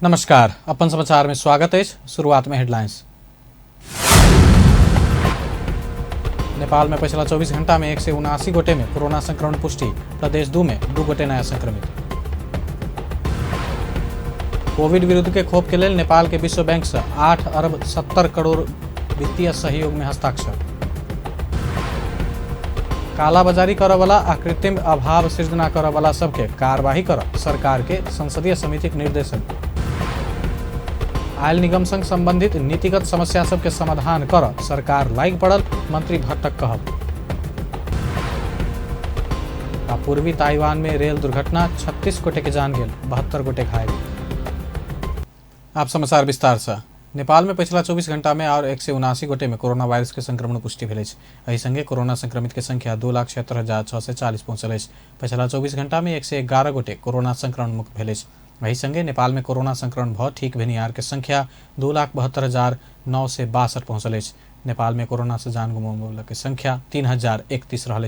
नमस्कार, अपन समाचार में स्वागत है। शुरुआत में हेडलाइंस। नेपाल में पिछला 24 घंटा में 179 गोटे में कोरोना संक्रमण पुष्टि। प्रदेश 2 में 2 गोटे नया संक्रमित। कोविड विरुद्ध के खोप के लिए नेपाल के विश्व बैंक से 8 अरब 70 करोड़ वित्तीय सहयोग में हस्ताक्षर। कालाबाजारी करे वाला आ कृत्रिम अभाव सृजना करे वाला सबके कार्यवाही कर सरकार के संसदीय समिति के निर्देशन। आयल निगम संग संबंधित नीतिगत समस्या सबके समाधान कर सरकार लाइक पड़ल, मंत्री भट्टक कहब। पूर्वी ताइवान में रेल दुर्घटना, 36 गोटे के जान गेल, 72 गोटे घायल। आप समाचार विस्तार से। नेपाल में पिछला 24 घंटा में और 179 गोटे में कोरोना वायरस के संक्रमण पुष्टि भेल। एहि संगे कोरोना संक्रमित के संख्या 2,76,640 पहुंचल। पिछला 24 घंटा में 111 गोटे कोरोना संक्रमण मुक्त भेल। एहि संगे नेपाल में कोरोना संक्रमण भ ठीक भेनिहार के संख्या 2,72,962 पहुंचल। नेपाल में कोरोना से जान गुमाउन के संख्या 3,031 रहल।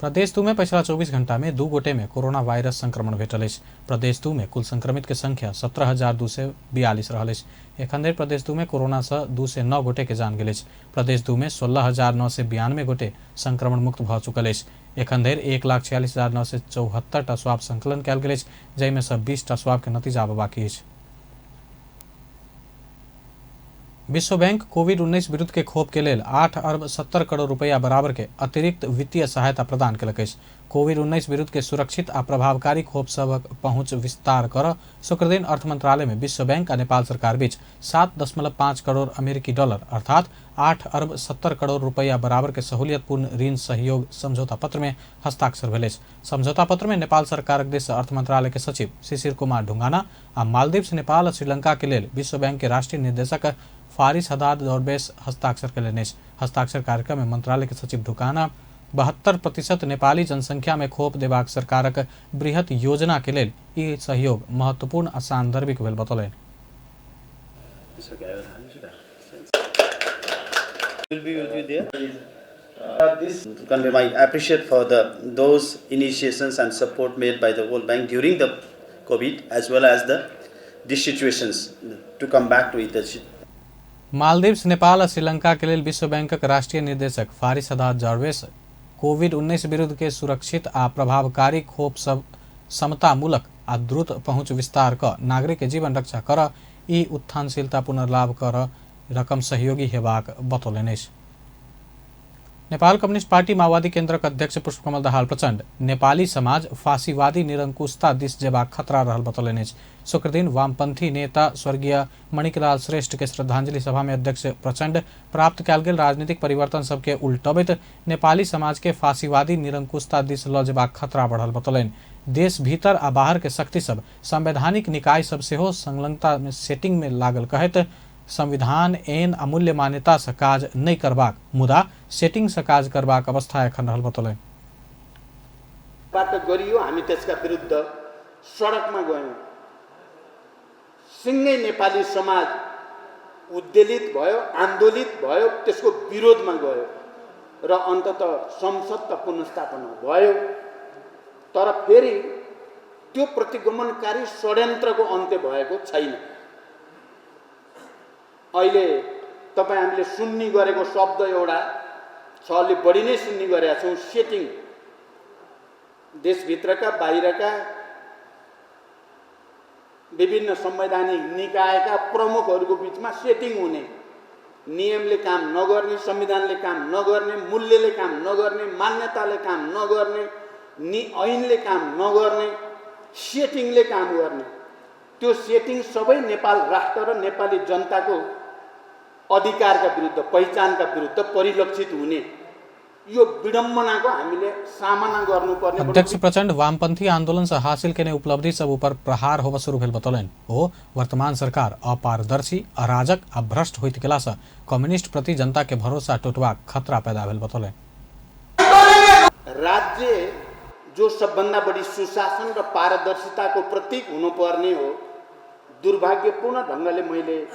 प्रदेश 2 में पिछला 24 घंटा में 2 गोटे में कोरोना वायरस संक्रमण भेटल। प्रदेश 2 में कुल संक्रमित के संख्या 17,242 रहल। एखन धरि प्रदेश 2 में कोरोना से 209 गोटे के जान गेल। प्रदेश 2 में 16,992 गोटे संक्रमण मुक्त भ चुकल। एखन धरि 1,46,974 टा स्वाब संकलन कयल गेल, जाहिमे से 20 टा स्वाब के नतीजा आबऽ बाकी अछि। विश्व बैंक कोविड-19 विरुद्ध के खोप के लेल 8 अरब 70 करोड़ रुपया बराबर के अतिरिक्त वित्तीय सहायता प्रदान केलक अछि। कोविड-19 विरुद्ध के सुरक्षित आ प्रभावकारी खोप सबक पहुंच विस्तार कर शुक्र दिन अर्थ मंत्रालय में विश्व बैंक आ नेपाल सरकार बीच 7.5 करोड़ अमेरिकी डॉलर अर्थात 8 अरब 70 करोड़ रुपया बराबर के सहूलियतपूर्ण ऋण सहयोग समझौता पत्र में हस्ताक्षर भेल अछि। समझौता पत्र में नेपाल सरकारक दिस से अर्थ मंत्रालय के सचिव शिशिर कुमार ढुंगाना आ मालदीव्स, नेपाल और श्रीलंका के लेल विश्व बैंक के राष्ट्रीय निर्देशक फारिस हदाद दौरबेस हस्ताक्षर कयलनि। हस्ताक्षर कार्यक्रम में मंत्रालय के सचिव ढुंगाना 72% नेपाली जनसंख्या में खोप देबाक सरकारक बृहत योजना के लेल ई सहयोग महत्वपूर्ण आ सान्दर्भिक भेल बतौलनि। This convey my appreciate for those initiations and support made by the World Bank during the COVID as well as these situations to come back to it. Maldives, Nepal और श्रीलंका के लिए विश्व बैंक राष्ट्रीय निर्देशक फारिस हदाद दौरबेस कोविड-19 विरुद्ध के सुरक्षित आ प्रभावकारी खोप सब समतामूलक आ द्रुत पहुंच विस्तार क नागरिक के जीवन रक्षा कर ई उत्थानशीलता पुनर्लाभ कर रकम सहयोगी हेबाक बतौलनि। नेपाल कम्युनिस्ट पार्टी माओवादी केन्द्रक अध्यक्ष पुष्पकमल दाहाल प्रचंड नेपाली समाज फांसीवादी निरंकुशता दिस जेबाक खतरा रहल बतौलनि। शुक्र दिन वामपंथी नेता स्वर्गीय मणिकलाल श्रेष्ठ के श्रद्धांजलि सभा में अध्यक्ष प्रचंड प्राप्त कयल गेल राजनीतिक परिवर्तन सबके उल्टबैत नेपाली समाज के फांसीवादी निरंकुशता दिस ल जेबाक खतरा बढ़ल बतौलनि। देश भीतर आ बाहर के शक्ति सब संवैधानिक निकाय सब सेहो संलग्नता में सेटिंग में लागल कहत संविधान एन अमूल्य मान्यता से काज नहीं करबाक मुदा सेटिंग से काज करबाक अवस्था एखन रहल बतौलनि। बात गरियो, हामी त्यसका विरुद्ध सडकमा गयौं। सिंगै नेपाली समाज उद्वेलित भयो, आन्दोलित भयो, त्यसको विरोधमा गयो र अन्ततः संसद पुनर्स्थापना भयो। तर फेरि त्यो प्रतिगमनकारी षड्यन्त्रको अन्त्य भएको छैन। अहिले तपाईं हामीले सुन्ने गरेको शब्द एउटा छ, अलि बढी नै सुन्ने गरेका छौँ, सेटिङ। देशभित्रका बाहिरका विभिन्न संवैधानिक निकायका प्रमुखहरूको बीचमा सेटिङ हुने, नियमले काम नगर्ने, संविधानले काम नगर्ने, मूल्यले काम नगर्ने, मान्यताले काम नगर्ने, ऐनले काम नगर्ने, सेटिङले काम गर्ने। त्यो सेटिङ सबै नेपाल राष्ट्र र नेपाली जनताको अधिकारका विरुद्ध, पहिचानका विरुद्ध परिलक्षित हुने यो विडम्बनाको हामीले सामना गर्नुपर्ने। अध्यक्ष प्रचंड वामपंथी आंदोलन से हासिल केने उपलब्धि सब ऊपर प्रहार होब शुरू भेल बतौलनि। ओ वर्तमान सरकार अपारदर्शी, अराजक आ भ्रष्ट होइत गेला से कम्युनिस्ट प्रति जनता के भरोसा टूटबाक खतरा पैदा भेल बतौलनि। राज्य जो सबभन्दा बढी सुशासन र पारदर्शिताको प्रतीक हुनुपर्ने हो, दुर्भाग्यपूर्ण ढंगले मैले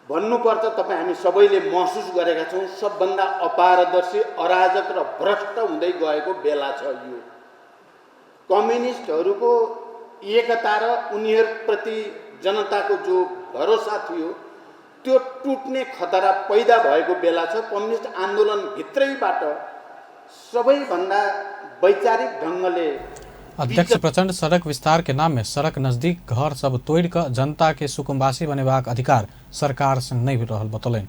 भन्नुपर्छ, तपाईं हामी सबैले महसुस गरेका छौं, सबभन्दा अपारदर्शी, अराजक र भ्रष्ट हुँदै गएको बेला छ। यो कम्युनिस्टहरूको एकता र उनीहरूप्रति जनताको जो भरोसा थियो त्यो टुट्ने खतरा पैदा भएको बेला छ। कम्युनिस्ट आन्दोलनभित्रैबाट सबैभन्दा वैचारिक ढङ्गले अध्यक्ष प्रचंड सड़क विस्तार के नाम में सड़क नजदीक घर सब तोड़ कर जनता के सुकुम्बासी बनेबाक अधिकार सरकार संग नहीं रहल बतौलन।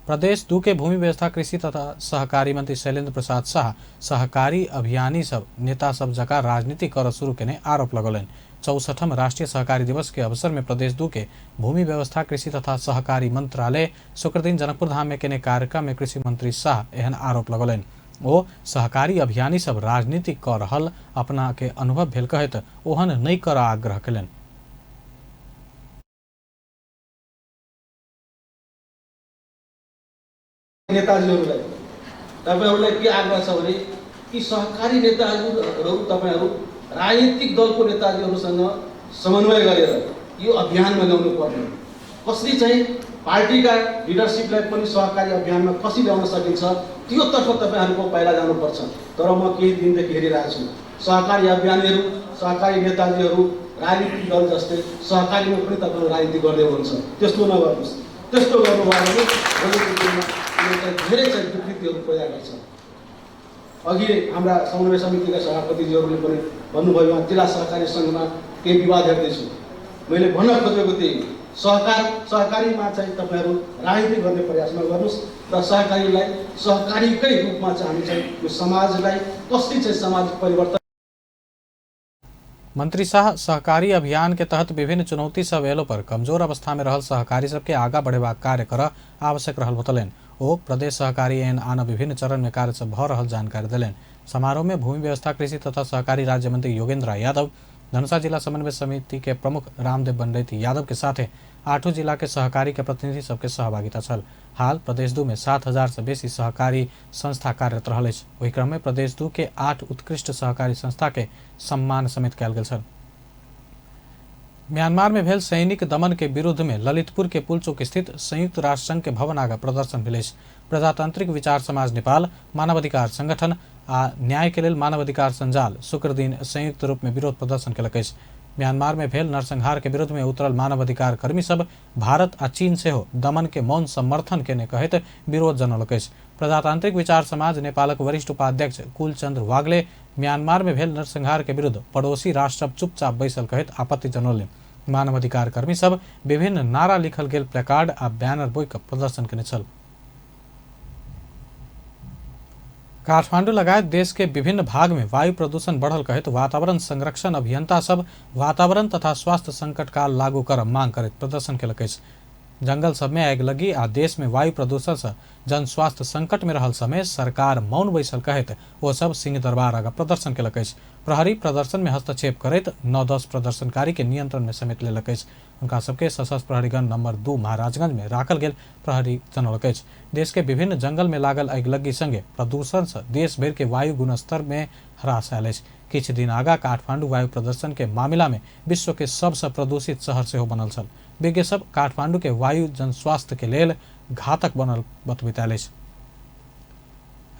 प्रदेश 2 के भूमि व्यवस्था कृषि तथा सहकारी मंत्री शैलेंद्र प्रसाद शाह सहकारी अभियानी सब नेता सब जका राजनीति कर शुरू केने आरोप लगौलन। 64वां राष्ट्रीय सहकारी दिवस के अवसर में प्रदेश 2 के भूमि व्यवस्था कृषि तथा सहकारी मंत्रालय शुक्र दिन जनकपुर धाम में केने कार्यक्रम में कृषि मंत्री शाह एहन आरोप लगौलन। ओ सहकारी अभियानी सब राजनीति कर रहल अपना के अनुभव भेल कहत ओहन नहीं कर आग्रह कलन। नेताजीहरूलाई तपाईहरुलाई के आग्रह छ भने कि सहकारी नेताहरू तपाईहरु राजनीतिक दलको नेताजीहरूसँग समन्वय गरेर यो अभियानमा ल्याउनु पर्ने। कसरी चाहिँ पार्टीका लिडरशिपलाई पनि सहकारी अभियानमा कसरी ल्याउन सकिन्छ त्योतर्फ तपाईहरुको पहिला जानुपर्छ। तर म केही दिनदेखि हेरिरहेको छु सहकारी अभियानीहरू सहकारी नेताजीहरू राजनीतिक दल जस्तै सहकारीमा पनि तपाईहरु राजनीति गर्दै हुनुहुन्छ। त्यस्तो नगर्नुस्। त्यस्तो गर्नुभयो भने धेरै चाहिँ विकृतिहरू पैदा गर्छ। अघि हाम्रा समन्वय समितिका सभापतिजीहरूले पनि भन्नुभयो उहाँ जिल्ला सहकारी सङ्घमा केही विवाद हेर्दैछु। मैले भन्न खोजेको त्यही सहकारीमा चाहिँ तपाईहरु राजनीति गर्ने प्रयास नगर्नुस् र सहकारीलाई सहकारीकै रूपमा चाहिँ हामी चाहिँ यो समाजलाई कसरी चाहिँ सामाजिक परिवर्तन। मंत्री शाह सहकारी अभियान के तहत विभिन्न चुनौती सब एलो पर कमजोर अवस्था में रहल सहकारी सबके आगा बढ़ेबाक कार्य कर आवश्यक रहल बतौलन। ओ प्रदेश सहकारी एन आन विभिन्न चरण में कार्य सब भ रहल जानकारी दिलन। समारोह में भूमि व्यवस्था कृषि तथा सहकारी राज्य मंत्री योगेंद्र यादव, धनुषा जिला समन्वय समिति के प्रमुख रामदेव बंडैती यादव के साथ 8 जिला के सहकारी के प्रतिनिधि सबके सहभागिता छल। हाल प्रदेश 2 में 7000 से बेसी सहकारी संस्था कार्यरत रहल अछि। ओहि क्रम में प्रदेश 2 के 8 उत्कृष्ट सहकारी संस्था के सम्मान समेत कयल गेल छल। म्यांमार में भेल सैनिक दमन के विरुद्ध में ललितपुर के पुलचौक स्थित संयुक्त राष्ट्र संघ के भवन आगा प्रदर्शन भेल अछि। प्रजातांत्रिक विचार समाज नेपाल, मानवाधिकार संगठन आ न्याय के लेल मानवाधिकार संजाल शुक्र दिन संयुक्त रूप में विरोध प्रदर्शन केलक अछि। म्यांमार में भेल नरसंहार के विरोध में उतरल मानवाधिकार कर्मी सब भारत आ चीन से हो दमन के मौन समर्थन केने कहत विरोध जनौलक अछि। प्रजातांत्रिक विचार समाज नेपालक वरिष्ठ उपाध्यक्ष कुलचंद्र वागले म्यांमार में भेल नरसंहार के विरुद्ध पड़ोसी राष्ट्र सब चुपचाप बैसल कहत आपत्ति जनौले। मानवाधिकार कर्मी सब विभिन्न नारा लिखल गेल प्लेकार्ड आ बैनर बोइ क प्रदर्शन केने छल। काठमांडू लगायत देश के विभिन्न भाग में वायु प्रदूषण बढ़ल कहत वातावरण संरक्षण अभियंता सब वातावरण तथा स्वास्थ्य संकट काल लागू कर मांग करत प्रदर्शन केलक अछि। जंगल सब में आग लगी आ देश में वायु प्रदूषण से जन स्वास्थ्य संकट में रहल समय सरकार मौन बैसल कहत वो सब सिंह दरबार आगा प्रदर्शन केलक अछि। प्रहरी प्रदर्शन में हस्तक्षेप करत 9-10 प्रदर्शनकारी के नियंत्रण में समेत लेलक अछि। उनका सबके सशस्त्र प्रहरीगण नंबर 2 महाराजगंज में राखल गेल प्रहरी जनौलक अछि। देश के विभिन्न जंगल में लागल अगिलगी संगे प्रदूषण से देश भर के वायु गुणस्तर में ह्रास आयल अछि। किछ दिन आगा काठमांडू वायु प्रदूषण के मामला में विश्व के सबसे प्रदूषित शहर सेहो बनल छल। विज्ञ सब काठमांडू के वायु जन स्वास्थ्य के लेल घातक बनल बतबैताल अछि।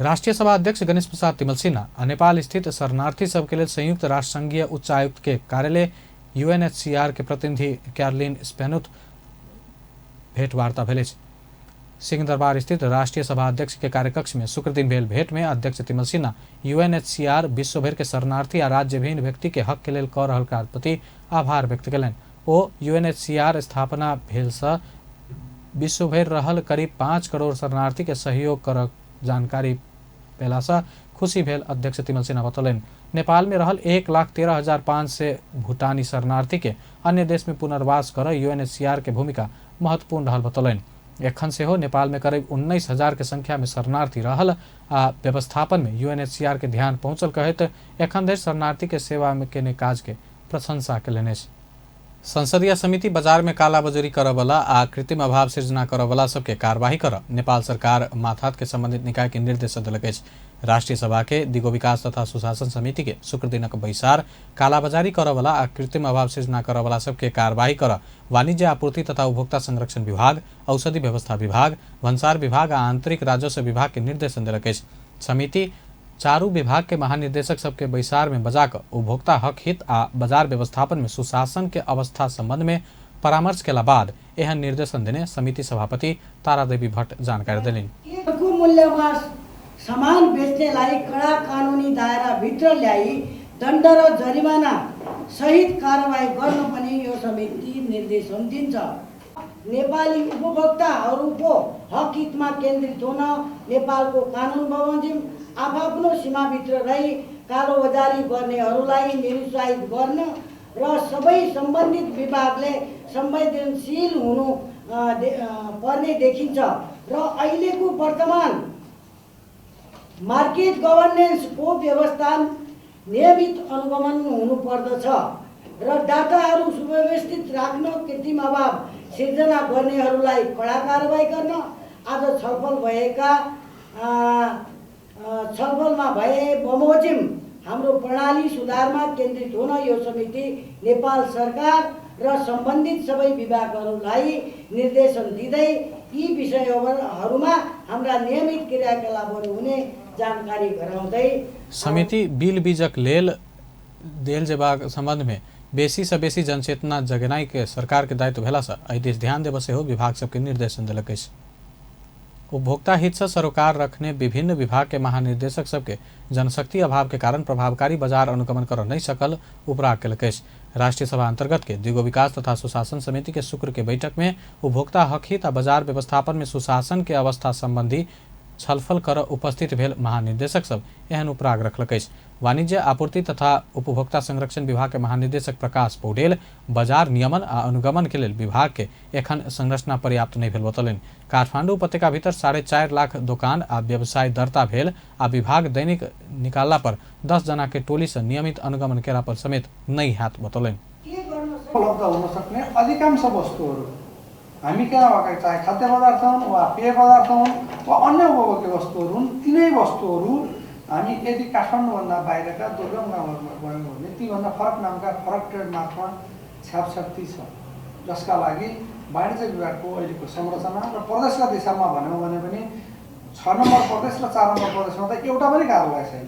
राष्ट्रीय सभा अध्यक्ष गणेश प्रसाद तिमल सिन्हा आ नेपाल स्थित शरणार्थी सब के लेल संयुक्त राष्ट्र संघीय उच्चायुक्त के कार्यालय UNHCR के प्रतिनिधि कैरोलिन स्पेनुथ भेंटवार्ता भेल अछि। सिंह दरबार स्थित राष्ट्रीय सभा अध्यक्ष के कार्यकक्ष में शुक्र दिन भेल भेंट में अध्यक्ष तिमल सिन्हा UNHCR विश्व भर के शरणार्थी आ राज्य विहीन व्यक्ति के हक के लेल क रहल कार्य प्रति आभार व्यक्त कयलनि। ओ UNHCR स्थापना भेल से विश्व भर रहल करीब 5 करोड़ शरणार्थी के सहयोग कर जानकारी पेला से खुशी भेल अध्यक्ष तिमल सिन्हा बतौलनि। नेपाल में रहल 1,13,500 भूटानी शरणार्थी के अन्य देश में पुनर्वास कर UNHCR के भूमिका महत्वपूर्ण रहल बतौलनि। एखन से हो नेपाल में करीब 19,000 के संख्या में शरणार्थी रहल आ व्यवस्थापन में UNHCR के ध्यान पहुंचल कहत एखन धरि शरणार्थी के सेवा में केने काज के प्रशंसा कयलनि। संसदीय समिति बाजार में कालाबाजारी करवला आ कृत्रिम अभाव सृजना करवला सबके कार्यवाही कर नेपाल सरकार माथात के संबंधित निकाय के निर्देश देलक अछि। राष्ट्रीय सभा के दिगो विकास तथा सुशासन समिति के शुक्र दिनक बैसार कालाबाजारी करवला आ कृत्रिम अभाव सृजना करवला सबके कार्यवाही कर वाणिज्य आपूर्ति तथा उपभोक्ता संरक्षण विभाग, औषधि व्यवस्था विभाग, भन्सार विभाग आ आंतरिक राजस्व विभाग के निर्देशन देलक अछि। समिति चारू विभाग के महानिदेशक सबके बैसार में बजाकर उपभोक्ता हक हित आ बाजार व्यवस्थापन में सुशासन के अवस्था संबंध में परामर्श केला बाद एहन निर्देशन देने समिति सभापति तारा देवी भट्ट जानकारी दिलिन्। मूल्यमा सामान बेच्नेलाई कडा कानुनी दायरा भित्र ल्याई दण्ड र जरिमाना सहित कारबाही गर्न पनि यो समिति निर्देशन दिन्छ। नेपाली उपभोक्ताहरूको हक हितमा केन्द्रित हुन नेपालको कानुन बमोजिम आफ्नो सीमाभित्र रही कालोबजारी गर्नेहरूलाई निरुत्साहित गर्न र सबै सम्बन्धित विभागले संवेदनशील हुनु पर्ने देखिन्छ र अहिलेको वर्तमान मार्केट गभर्नेन्सको व्यवस्था नियमित अनुगमन हुनुपर्दछ र डाटाहरू सुव्यवस्थित राख्न कृत्रिम अभाव सिर्जना गर्नेहरूलाई कडा कारबाही गर्न आज छलफलमा भए बमोजिम हाम्रो प्रणाली सुधारमा केन्द्रित हुन यो समिति नेपाल सरकार र सम्बन्धित सबै विभागहरूलाई निर्देशन दिँदै यी विषयहरूमा हाम्रा नियमित क्रियाकलापहरू हुने जानकारी गराउँदै समिति बिल बीजक लेल देल जेबाक संबंध में बेसी से बेसी जनचेतना जगेनाई के सरकार के दायित्व भेला से एहि दिस ध्यान देबे से हो विभाग सबके निर्देशन दिलक अछि। उपभोक्ता हित से सरोकार रखने विभिन्न विभाग के महानिदेशक सबके जनशक्ति अभाव के कारण प्रभावकारी बाजार अनुगमन कर नहीं सकल उपराग केलक अछि। राष्ट्रीय सभा अंतर्गत के द्विगो विकास तथा सुशासन समिति के शुक्र के बैठक में उपभोक्ता हक हित आ बाजार व्यवस्थापन में सुशासन के अवस्था संबंधी छलफल कर उपस्थित भेल महानिदेशक सब एहन उपराग रखलक अछि। वाणिज्य आपूर्ति तथा उपभोक्ता संरक्षण विभाग के महानिदेशक प्रकाश पौडेल बाजार नियमन आ अनुगमन के लेल विभाग के एखन संरचना पर्याप्त नहीं भेल बतौलनि। काठमांडू उपत्यका भीतर 4.5 लाख दुकान आ व्यवसाय दर्ता भेल आ विभाग दैनिक निकालला पर 10 जना के टोली से नियमित अनुगमन केला पर समेत नहीं हाथ बतौलनि। उपलब्ध हुन सक्ने अधिकांश वस्तुहरू हामी कहाँ भएका चाहे खाद्य पदार्थ हुन् वा पेय पदार्थ हुन् वा अन्य उपभोग्य वस्तुहरू हुन् तिनै वस्तुहरू हामी यदि काठमाडौँभन्दा बाहिरका दुर्गम गाउँहरूमा गयौँ भने तीभन्दा फरक नामका फरक ट्रेडमार्कमा छ्यापछ्याप्ती छ, जसका लागि वाणिज्य विभागको अहिलेको संरचना र प्रदेशका दिशामा भन्यौँ भने पनि 6 नम्बर प्रदेश र 4 नम्बर प्रदेशमा त एउटा पनि कार्यालय छैन।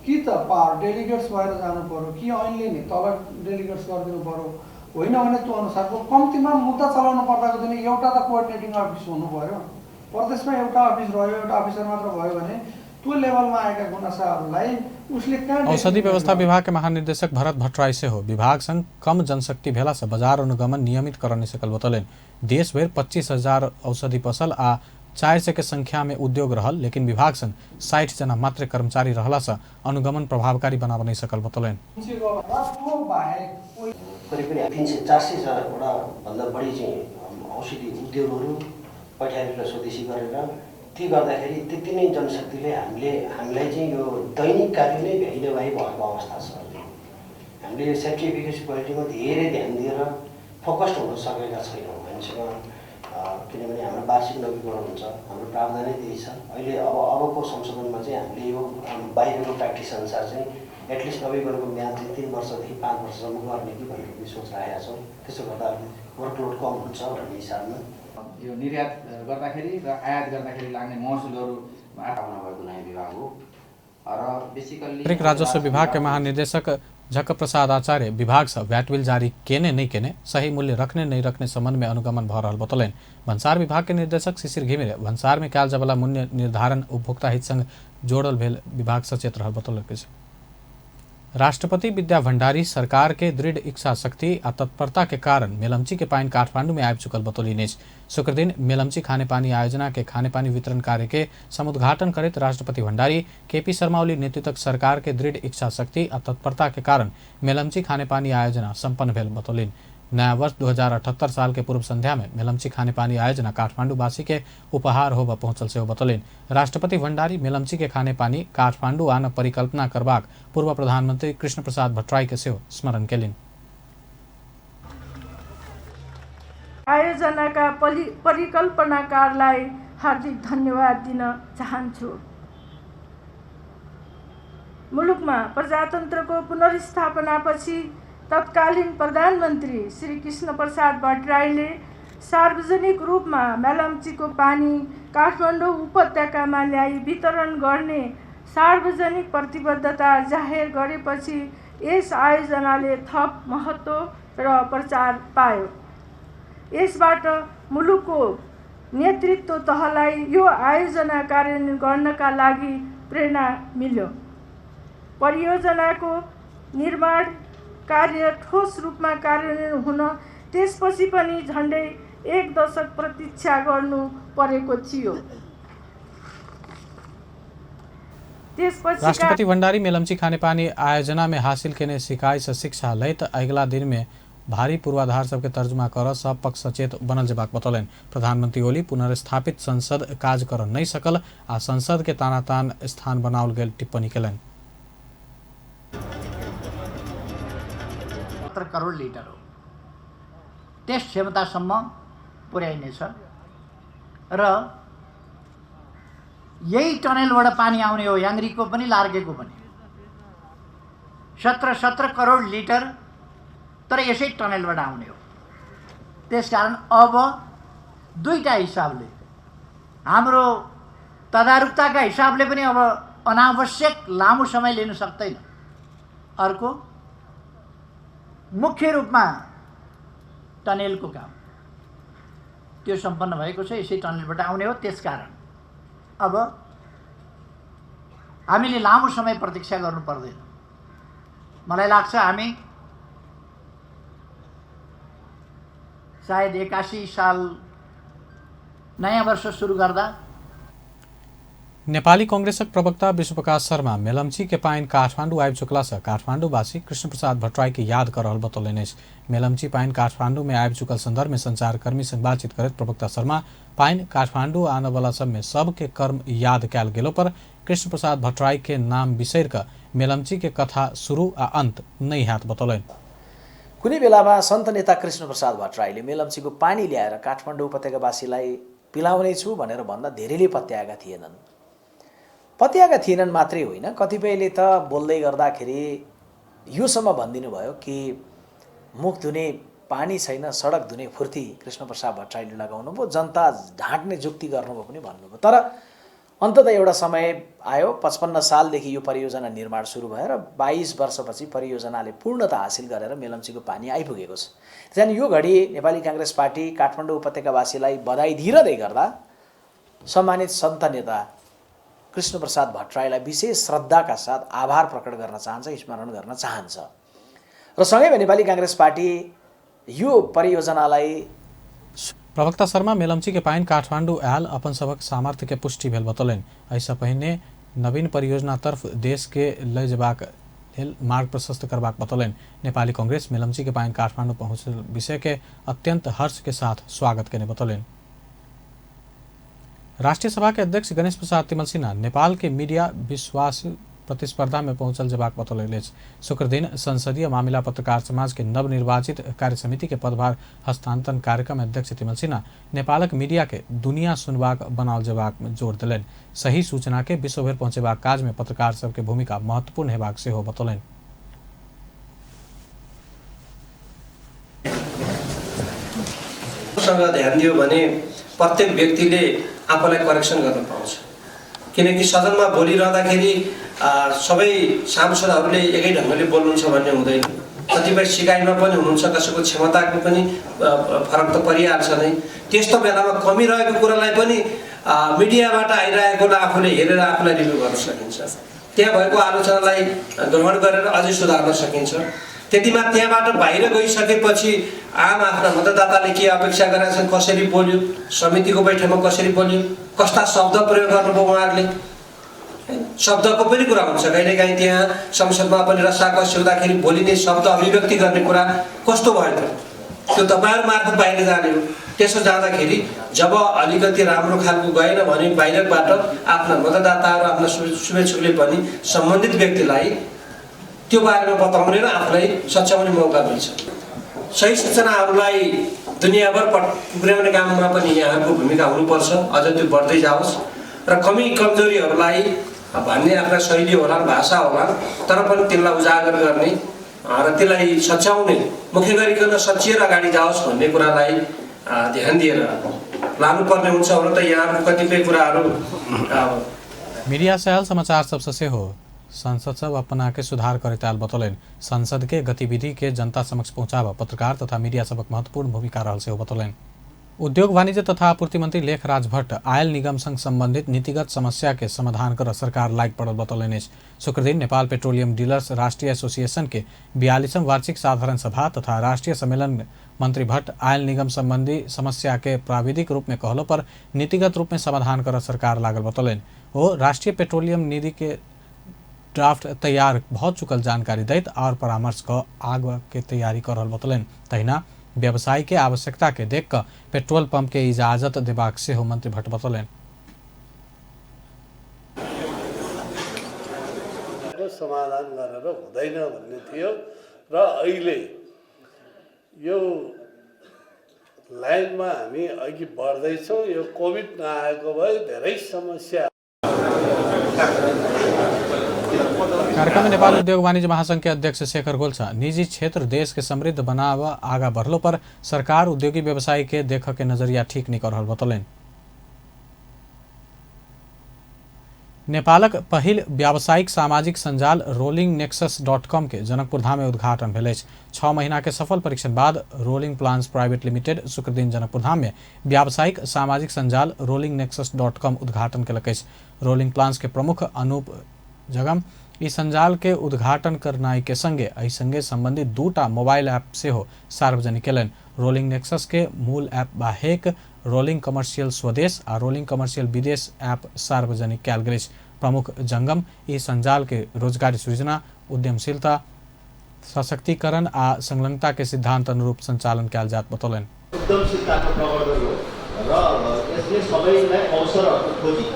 कि त पावर डेलिगेट्स भएर जानु पर्यो कि ऐनले नि तल डेलिगेट्स गरिदिनु पर्यो, होइन भने त्यो अनुसारको कम्तीमा मुद्दा चलाउनु पर्दाको दिन एउटा त कोअर्डिनेटिङ अफिस हुनु पर्यो। प्रदेशमा एउटा अफिस रह्यो, एउटा अफिसर मात्र भयो भने त्यो लेभलमा आएका गुनासाहरूलाई उसले कहाँ। औषधि व्यवस्था विभाग के महानिदेशक भरत भट्टराई से हो विभाग संग कम जनशक्ति भेला से बाजार अनुगमन नियमित करने सकल बतौलनि। देश भर 25,000 औषधि पसल आ 400 के संख्या में उद्योग रहल, लेकिन विभाग संग 60 जना मात्र कर्मचारी रहला से अनुगमन प्रभावकारी बनाब नहीं सकल बतौलनि। करिब 300-400 जनावटा भन्दा बढी चाहिँ औषधि उद्योगहरू पैठारी र स्वदेशी गरेर ती गर्दाखेरि त्यति नै जनशक्तिले हामीलाई चाहिँ यो दैनिक कार्य नै भ्याइनभई भएको अवस्था छ। हामीले यो सेफ्टी एफिकेसी क्वालिटीमा धेरै ध्यान दिएर फोकस्ड हुन सकेका छैनौँ हामीसँग, किनभने हाम्रो वार्षिक नवीकरण हुन्छ, हाम्रो प्रावधानै त्यही छ। अहिले अबको संशोधनमा चाहिँ हामीले यो बाहिरको प्र्याक्टिस अनुसार चाहिँ एटलिस्ट नवीकरणको म्याद चाहिँ 3 वर्षदेखि 5 वर्षसम्म गर्ने कि भनेर पनि सोच राखेका छौँ। त्यसो गर्दा वर्कलोड कम हुन्छ भन्ने हिसाबमा यो निर्यात गर्दाखेरि र आयात गर्दाखेरि लाग्ने महसुलहरू आउन भएको नयाँ विभाग हो र बेसिकली राजस्व विभाग के महानिदेशक झक प्रसाद आचार्य विभाग से वैट बिल जारी केने नहीं केने सही मूल्य रखने नहीं रखने संबंध में अनुगमन भ रहल बतौलनि। भन्सार विभाग के निर्देशक शिशिर घिमिरे भन्सार में कयल जावला मूल्य निर्धारण उपभोक्ता हित संग जोड़ल भेल विभाग सचेत रहल बतौलक। राष्ट्रपति विद्या भण्डारी सरकार के दृढ़ इच्छा शक्ति आ तत्परता के कारण मेलम्ची के पानी काठमांडू में आबि चुकल बतौलनि। शुक्र दिन मेलम्ची खाने पानी आयोजना के खाने पानी वितरण कार्य के समुद्घाटन करते राष्ट्रपति भण्डारी केपी शर्मा ओली नेतृत्वक सरकार के दृढ़ इच्छा शक्ति आ तत्परता के कारण मेलम्ची खाने पानी आयोजना सम्पन्न भेल बतौलनि। नया वर्ष 2078 साल के पूर्व संध्या में मेलम्ची खाने पानी आयोजना काठमांडूवासी के उपहार होब पहुंचल से बतौलनि। राष्ट्रपति भण्डारी मेलम्ची के खाने पानी काठमांडू आन परिकल्पना करबाक पूर्व प्रधानमंत्री कृष्ण प्रसाद भट्टराई के सेहो स्मरण केलिन्। आयोजनाका परिकल्पनाकारलाई हार्दिक धन्यवाद दिन चाहन्छु। मुलुकमा प्रजातन्त्रको पुनर्स्थापनापछि तत्कालीन प्रधानमन्त्री श्री कृष्ण प्रसाद भट्टराईले सार्वजनिक रूपमा मेलम्चीको पानी काठमाडौँ उपत्यकामा ल्याई वितरण गर्ने सार्वजनिक प्रतिबद्धता जाहेर गरेपछि यस आयोजनाले थप महत्त्व र प्रचार पायो। यसबाट मुलुकको नेतृत्व तहलाई यो आयोजना कार्यान्वयन गर्नका लागि प्रेरणा मिल्यो। परियोजनाको निर्माण कार्य ठोस रूपमा कार्यान्वयन हुन त्यसपछि पनि झन्डै 1 दशक प्रतीक्षा गर्नु परेको थियो। राष्ट्रपति भंडारी मेलम्ची खानेपानी आयोजना में हासिल केने सिकाई से शिक्षा लैत अगला दिन में भारी पूर्वाधार सबके तर्जुमा कर सब पक्ष सचेत बनल जेबाक बतौलन। प्रधानमंत्री ओली पुनर्स्थापित संसद काज कर नहीं सकल आ संसद के तानातान स्थान बनाओल गेल टिप्पणी केलन। 70 करोड लिटर हो, त्यस क्षमतासम्म पुर्याइनेछ र यही टनेलबाट पानी आउने हो, याङ्रीको पनि लार्गेको पनि 17 करोड लिटर, तर यसै टनेलबाट आउने हो। त्यसकारण अब दुईटा हिसाबले हाम्रो तदारुकताका हिसाबले पनि अब अनावश्यक लामो समय लिन सक्दैन। अर्को मुख्य रूपमा टनेलको काम त्यो सम्पन्न भएको छ, यसै टनेलबाट आउने हो। त्यसकारण अब हामीले लामो समय प्रतीक्षा गर्नु पर्दैन। मलाई लाग्छ हामी सायद 81 साल नयाँ वर्ष सुरु गर्दा नेपाली कांग्रेसक प्रवक्ता विश्वप्रकाश शर्मा मेलम्ची के पाइन काठमाडौँ आबि चुकला से काठमाडौँवासी कृष्ण प्रसाद भट्टराई के याद कर रहल बतौलन। मेलम्ची पाइन काठमाडौँ में आबि चुकल संदर्भ में संचारकर्मी से बातचीत करते प्रवक्ता शर्मा पाइन काठमाडौँ आने वाला सब में सबके कर्म याद कैल गेलो पर कृष्ण प्रसाद भट्टराई के नाम बिसर कर मेलम्ची के कथा शुरू आ अंत नहीं हाथ बतौलन। कुनै बेलामा सन्त नेता कृष्ण प्रसाद भट्टराईले मेलम्चीको पानी ल्याएर काठमाडौँ उपत्यकावासीलाई पिलाउने छु भनेर भन्दा धेरैले पत्याएका थिएनन्। पत्याएका थिएनन् मात्रै होइन, कतिपयले त बोल्दै गर्दाखेरि योसम्म भनिदिनु भयो कि मुख धुने पानी छैन, सडक धुने फुर्ती कृष्ण प्रसाद भट्टराईले लगाउनु भयो, जनता ढाँट्ने जुक्ति गर्नुभयो पनि भन्नुभयो। तर अन्ततः एउटा समय आयो, 55 सालदेखि यो परियोजना निर्माण सुरु भएर 22 वर्षपछि परियोजनाले पूर्णता हासिल गरेर मेलम्चीको पानी आइपुगेको छ। त्यसैले यो घडी नेपाली कांग्रेस पार्टी काठमाडौँ उपत्यकावासीलाई बधाई दिइरहँदै गर्दा सम्मानित सन्त नेता कृष्ण प्रसाद भट्टराईलाई विशेष श्रद्धाका साथ आभार प्रकट गर्न चाहन्छ, स्मरण गर्न चाहन्छ र सँगै नेपाली कांग्रेस पार्टी यो परियोजनालाई। प्रवक्ता शर्मा मेलम्ची के पाइन काठमाडौँ आयल अपन सबक सामर्थ्य के पुष्टि भेल बतौलन। ऐसा पहिने नवीन परियोजना तरफ देश के लय जेबाक मार्ग प्रशस्त करबाक बतौलन। नेपाली कांग्रेस मेलम्ची के पाइन काठमाडौँ पहुँचल विषय के अत्यंत हर्ष के साथ स्वागत करने बतौलन। राष्ट्रीय सभा के अध्यक्ष गणेश प्रसाद तिमल सिन्हा नेपाल के मीडिया विश्वास प्रतिस्पर्धा में पहुंचल जेबाक बतौलन। शुक्र दिन संसदीय मामिला पत्रकार समाज के नवनिर्वाचित कार्य समिति के पदभार हस्तांतरण कार्यक्रम में अध्यक्ष तिमल सिन्हा नेपालक मीडिया के दुनिया सुनबाक बनाओल जेबाक में जोर दिलन। सही सूचना के विश्वभर पहुंचेबाक काज में पत्रकार सब के भूमिका महत्वपूर्ण हेबाक से हो बतौलन। ध्यान दियो भने प्रत्येक व्यक्तिले आफूलाई करेक्सन गर्न पाउँछ, किनकि सदनमा बोलिरहँदाखेरि सबै सांसदहरूले एकै ढङ्गले बोल्नुहुन्छ भन्ने हुँदैन। कतिपय सिकाइमा पनि हुनुहुन्छ, कसैको क्षमताको पनि फरक त परिहाल्छ नै। त्यस्तो बेलामा कमी रहेको कुरालाई पनि मिडियाबाट आइरहेकोलाई आफूले हेरेर आफूलाई रिभ्यू गर्न सकिन्छ। त्यहाँ भएको आलोचनालाई ग्रहण गरेर अझै सुधार्न सकिन्छ। त्यतिमा त्यहाँबाट बाहिर गइसकेपछि आम आफ्ना मतदाताले के अपेक्षा गरेका छन्, कसरी बोल्यो, समितिको बैठकमा कसरी बोल्यो, कस्ता शब्द प्रयोग गर्नुभयो उहाँहरूले, शब्दको पनि कुरा हुन्छ। कहिलेकाहीँ त्यहाँ संसदमा पनि रसाकस हुँदाखेरि बोलिने शब्द अभिव्यक्ति गर्ने कुरा कस्तो भयो त, त्यो तपाईँहरू मार्फत बाहिर जाने हो। त्यसो जाँदाखेरि जब अलिकति राम्रो खालको गएन भने बाहिरबाट आफ्ना मतदाताहरू आफ्ना शुभेच्छुकले पनि सम्बन्धित व्यक्तिलाई त्यो बारेमा बताउने र आफूलाई सच्याउने मौका मिल्छ। सही सूचनाहरूलाई दुनियाँभर पुर्याउने काममा पनि यहाँको भूमिका हुनुपर्छ, अझ त्यो बढ्दै जाओस् र कमी कमजोरीहरूलाई भन्ने आफ्ना शैली होला, भाषा होला, तर पनि त्यसलाई उजागर गर्ने र त्यसलाई सच्याउने, मुख्य गरिकन सचिएर अगाडि जाओस् भन्ने कुरालाई ध्यान दिएर लानुपर्ने हुन्छ। हुन त यहाँको कतिपय कुराहरू मीडिया से आयल समाचार सबसे से हो संसद सब अपना के सुधार करे ताल बतौलन। संसद के गतिविधि के जनता समक्ष पहुंचावा पत्रकार तथा मीडिया सबक महत्वपूर्ण भूमिका रहल से बतौलन। उद्योग वाणिज्य तथा आपूर्ति मंत्री लेखराज भट्ट आयल निगम संग संबंधित नीतिगत समस्या के समाधान कर सरकार लायक पड़ल बतौलन। शुक्र दिन नेपाल पेट्रोलियम डीलर्स राष्ट्रीय एसोसिएशन के 42वां वार्षिक साधारण सभा तथा राष्ट्रीय सम्मेलन मंत्री भट्ट आयल निगम संबंधी समस्या के प्राविधिक रूप में कहलो पर नीतिगत रूप में समाधान कर सरकार लागल बतौलन। वो राष्ट्रीय पेट्रोलियम निधि के ड्राफ्ट तैयार बहुत चुकल जानकारी दैत और परामर्श क आग के तैयारी कर रहल बतौलन। तहिना व्यवसाय के आवश्यकता के देख कर पेट्रोल पंप के इजाजत देबाक से हो मंत्री भट्ट बतौलन। समाधान गरेर हुँदैन भन्ने थियो र अहिले यो लाइनमा हामी अघि बढ्दैछौँ। यो कोभिड नआएको भए धेरै समस्या। कार्यक्रम में नेपाल उद्योग वाणिज्य महासंघ के अध्यक्ष शेखर गोल्छा निजी क्षेत्र देश के समृद्ध बनावा आगा बढ़लो पर सरकार उद्योगी व्यवसाय के देख के नजरिया ठीक नहीं कर रहल बतौलन। नेपालक पहिल व्यावसायिक सामाजिक संजाल rollingNexus.com के जनकपुर धाम में उद्घाटन भेल। 6 महीना के सफल परीक्षण बाद रोलिंग प्लान्स प्राइवेट लिमिटेड शुक्र दिन जनकपुर धाम में व्यावसायिक सामाजिक संजाल rollingNexus.com उद्घाटन कलक। रोलिंग प्लान्स के प्रमुख अनूप जगम इस संजाल के उद्घाटन करनाई के संगे संबंधित 2टा मोबाइल ऐप से हो सार्वजनिक केलन। रोलिंग नेक्सस के मूल ऐप बाहेक रोलिंग कमर्शियल स्वदेश और रोलिंग कमर्शियल विदेश ऐप सार्वजनिक कैल गेल। प्रमुख जंगम इस संजाल के रोजगारी सृजना उद्यमशीलता सशक्तिकरण आ संलग्नता के सिद्धांत अनुरूप संचालन कैल जात बतौलन। उद्यमशीलताको प्रवर्धन हो र यसले सबैलाई अवसरहरू खोजी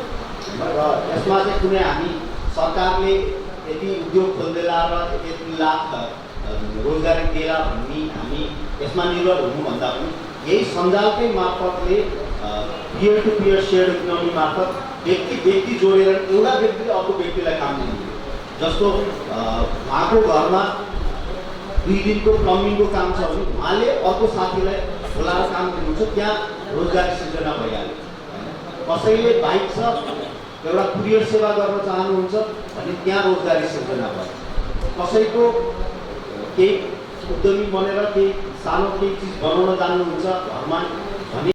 र यसमा चाहिँ कुनै हामी सरकारले यदि उद्योग खोल्दैला र यति लाख रोजगारी दिएला भन्ने हामी यसमा निर्भर हुनुभन्दा पनि यही सञ्जालकै मार्फतले peer to peer share economy मार्फत व्यक्ति जोडेर एउटा व्यक्तिले अर्को व्यक्तिलाई काम दिनु। जस्तो उहाँको घरमा 2 दिनको प्लम्बिङको काम छ भने उहाँले अर्को साथीलाई बोलाएर काम दिनुहुन्छ, त्यहाँ रोजगारी सृजना भइहाल्यो। कसैले बाइक छ एउटा कुरियर सेवा गर्न चाहनुहुन्छ भने त्यहाँ रोजगारी सृजना भयो। कसैको केही उद्यमी बनेर केही सानो केही चिज बनाउन जान्नुहुन्छ घरमा भने।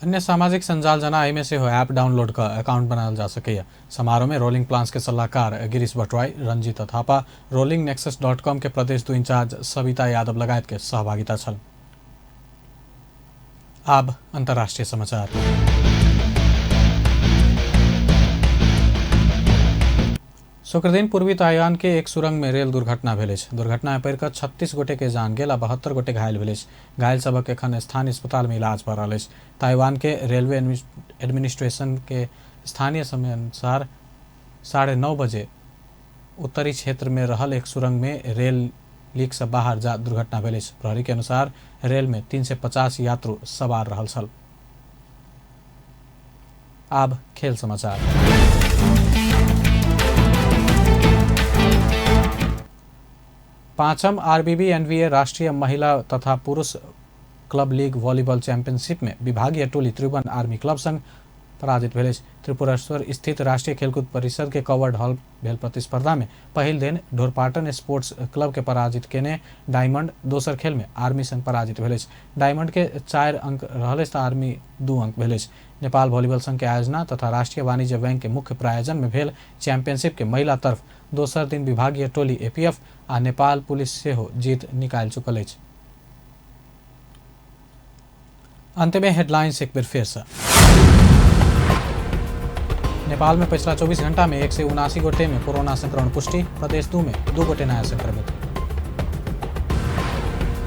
अन्य सामाजिक संजाल जना में से हो ऐप डाउनलोड का अकाउंट बनाया जा सके। समारोह में रोलिंग प्लान्स के सलाहकार गिरीश भट्टराई, रंजीत थापा, rollingNexus.com के प्रदेश 2 इंचार्ज सविता यादव लगायत के सहभागिता छल। अब अंतर्राष्ट्रीय समाचार। शुक्र दिन पूर्वी ताइवान के एक सुरंग में रेल दुर्घटना भेल। दुर्घटना में पड़कर 36 गोटे के जान गेल, 72 गोटे घायल भेल। घायल सबक एखन स्थानीय अस्पताल में इलाज भऽ रहल अछि। ताइवान के रेलवे एडमिनिस्ट्रेशन के स्थानीय समय अनुसार 9:30 बजे उत्तरी क्षेत्र में रहल एक सुरंग में रेल लीक से बाहर जा दुर्घटना भेल। प्रहरी के अनुसार रेल में 350 यात्रु सवार रहल छल। अब खेल समाचार। पांचम आरबीबी एनवीए राष्ट्रीय महिला तथा पुरुष क्लब लीग वॉलीबॉल चैंपियनशिप में विभागीय टोली त्रिभुवन आर्मी क्लब संग पराजित भेल। त्रिपुरेश्वर स्थित राष्ट्रीय खेलकूद परिषद के कवर्ड हॉल भेल प्रतिस्पर्धा में पहिल दिन ढोरपाटन स्पोर्ट्स क्लब के पराजित केने डायमंड दोसर खेल में आर्मी संग पराजित भेल। डायमंड के 4 अंक रहल त आर्मी 2 अंक भेल। नेपाल वॉलीबॉल संघ के आयोजना तथा राष्ट्रीय वाणिज्य बैंक के मुख्य प्रायोजन में भेल चैंपियनशिप के महिला तरफ दोसर दिन विभागीय टोली एपीएफ आ नेपाल पुलिस से हो जीत निकाल चुकल अछि। अंत में हेडलाइंस एक बार फिर से। नेपाल में पिछला 24 घंटा में 179 गोटे में कोरोना संक्रमण पुष्टि। प्रदेश 2 में 2 गोटे नया संक्रमित।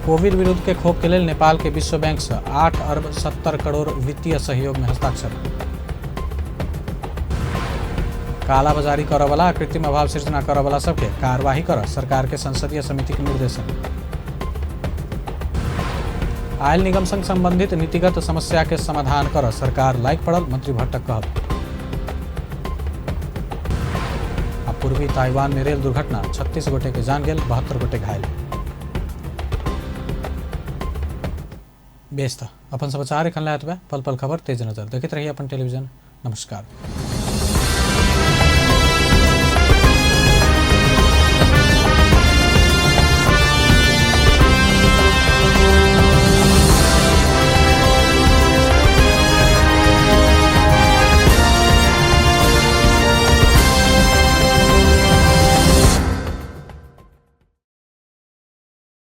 कोविड विरुद्ध के खोप के लिए नेपाल के विश्व बैंक से 8 अरब 70 करोड़ वित्तीय सहयोग में हस्ताक्षर। कालाबाजारी करे वाला कृत्रिम अभाव सृजना करे वाला सबके कार्यवाही कर सरकार के संसदीय समिति के निर्देशन। आयल निगम संग संबंधित नीतिगत समस्या के समाधान कर सरकार लायक पड़ल, मंत्री भट्ट कहब। पूर्वी ताइवान में रेल दुर्घटना 36 गोटे के जान गेल, 72 गोटे घायल। व्यस्त अपन समाचार एखन लायत बा पल पल खबर तेज नजर देखते रहिए अपन टेलीविजन। नमस्कार।